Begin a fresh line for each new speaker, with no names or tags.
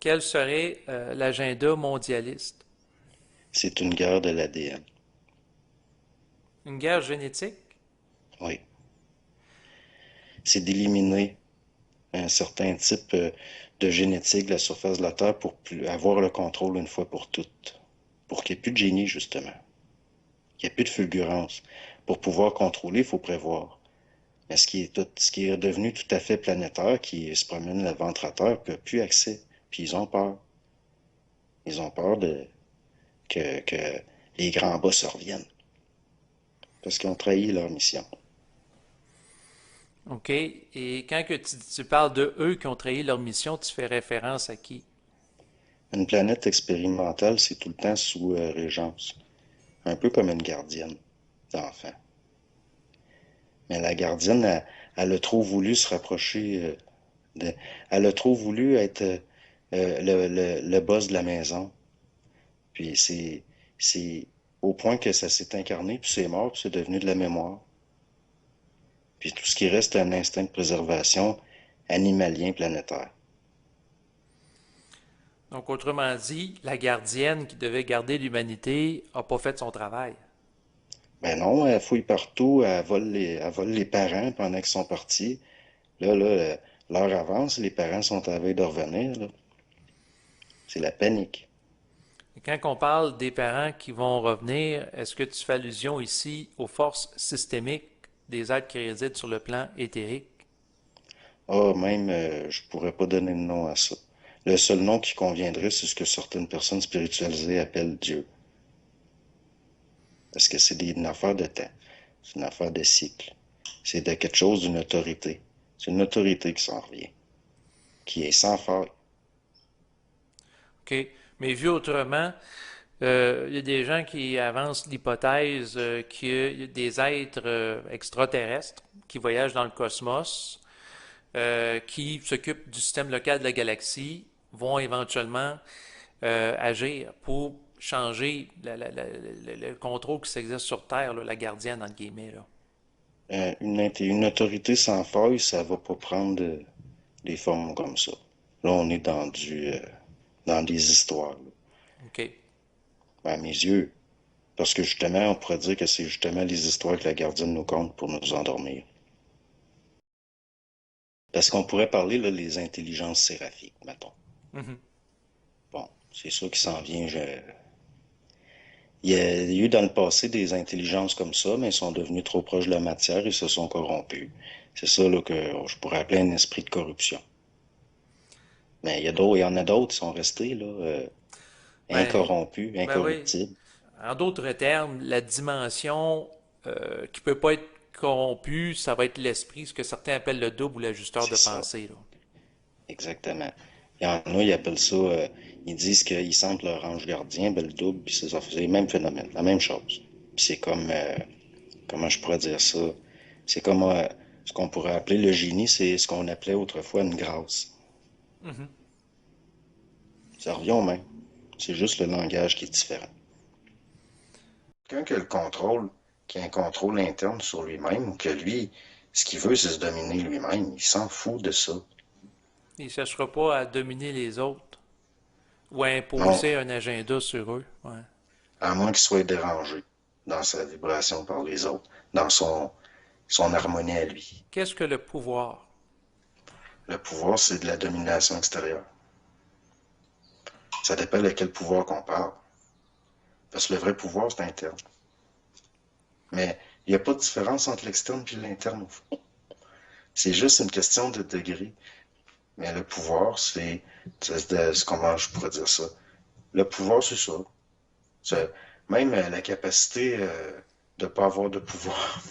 Quel serait l'agenda mondialiste?
C'est une guerre de l'ADN.
Une guerre génétique?
Oui. C'est d'éliminer un certain type de génétique de la surface de la Terre pour avoir le contrôle une fois pour toutes. Pour qu'il n'y ait plus de génie, justement. Qu'il n'y ait plus de fulgurance. Pour pouvoir contrôler, il faut prévoir. Mais ce qui est devenu tout à fait planétaire, qui se promène le ventre à terre, n'a plus accès. Puis ils ont peur. Ils ont peur que les grands boss reviennent. Parce qu'ils ont trahi leur mission.
OK. Et quand que tu parles de eux qui ont trahi leur mission, tu fais référence à qui?
Une planète expérimentale, c'est tout le temps sous régence. Un peu comme une gardienne d'enfant. Mais la gardienne, elle a trop voulu se rapprocher de... Elle a trop voulu être le boss de la maison. Puis c'est au point que ça s'est incarné, puis c'est mort, puis c'est devenu de la mémoire. Puis tout ce qui reste, c'est un instinct de préservation animalien planétaire.
Donc, autrement dit, la gardienne qui devait garder l'humanité n'a pas fait son travail.
Ben non, elle fouille partout, elle vole les parents pendant qu'ils sont partis. L'heure avance, les parents sont à la veille de revenir, là. C'est la panique.
Et quand on parle des parents qui vont revenir, est-ce que tu fais allusion ici aux forces systémiques des êtres qui résident sur le plan éthérique?
Ah, même, je pourrais pas donner de nom à ça. Le seul nom qui conviendrait, c'est ce que certaines personnes spiritualisées appellent Dieu. Parce que une affaire de temps. C'est une affaire de cycle. C'est de quelque chose d'une autorité. C'est une autorité qui s'en revient. Qui est sans faille.
OK. Mais vu autrement, il y a des gens qui avancent l'hypothèse qu'il y a des êtres extraterrestres qui voyagent dans le cosmos, qui s'occupent du système local de la galaxie, vont éventuellement agir pour changer le contrôle qui s'exerce sur Terre, là, la gardienne, entre guillemets, là.
Une autorité sans faille, ça va pas prendre des formes comme ça. Là, on est dans des histoires, là.
OK.
À mes yeux. Parce que justement, on pourrait dire que c'est justement les histoires que la gardienne nous conte pour nous endormir. Parce qu'on pourrait parler, là, des intelligences séraphiques, mettons.
Mhm.
Bon, c'est ça qui s'en vient. Il y a eu dans le passé des intelligences comme ça, mais elles sont devenues trop proches de la matière et se sont corrompues. C'est ça là, que je pourrais appeler un esprit de corruption. Mais il y en a d'autres qui sont restés là,
Ben,
incorrompus,
ben oui.
incorruptibles.
En d'autres termes, la dimension qui peut pas être corrompue, ça va être l'esprit, ce que certains appellent le double ou l'ajusteur
C'est
de
ça,
pensée, là.
exactement. Il y en a, ils appellent ça, ils disent qu'ils sentent leur ange gardien, ben le double, puis c'est le même phénomène, la même chose. Puis c'est comme, comment je pourrais dire ça? C'est comme ce qu'on pourrait appeler le génie, c'est ce qu'on appelait autrefois une grâce.
Mhm.
Ça revient au même. C'est juste le langage qui est différent. Quelqu'un qui a le contrôle, qui a un contrôle interne sur lui-même, ou que lui, ce qu'il veut, c'est se dominer lui-même, il s'en fout de ça.
Il ne cherchera pas à dominer les autres ou à
Non,
imposer un agenda sur eux. Ouais.
à moins qu'il soit dérangé dans sa vibration par les autres, dans son harmonie à lui.
Qu'est-ce que le pouvoir?
Le pouvoir, c'est de la domination extérieure. Ça dépend de quel pouvoir qu'on parle. Parce que le vrai pouvoir, c'est interne. Mais il n'y a pas de différence entre l'externe et l'interne, au fond. C'est juste une question de degré. Mais le pouvoir, comment je pourrais dire ça? Le pouvoir, c'est ça.
Ouais.
Même la capacité de ne pas avoir de pouvoir.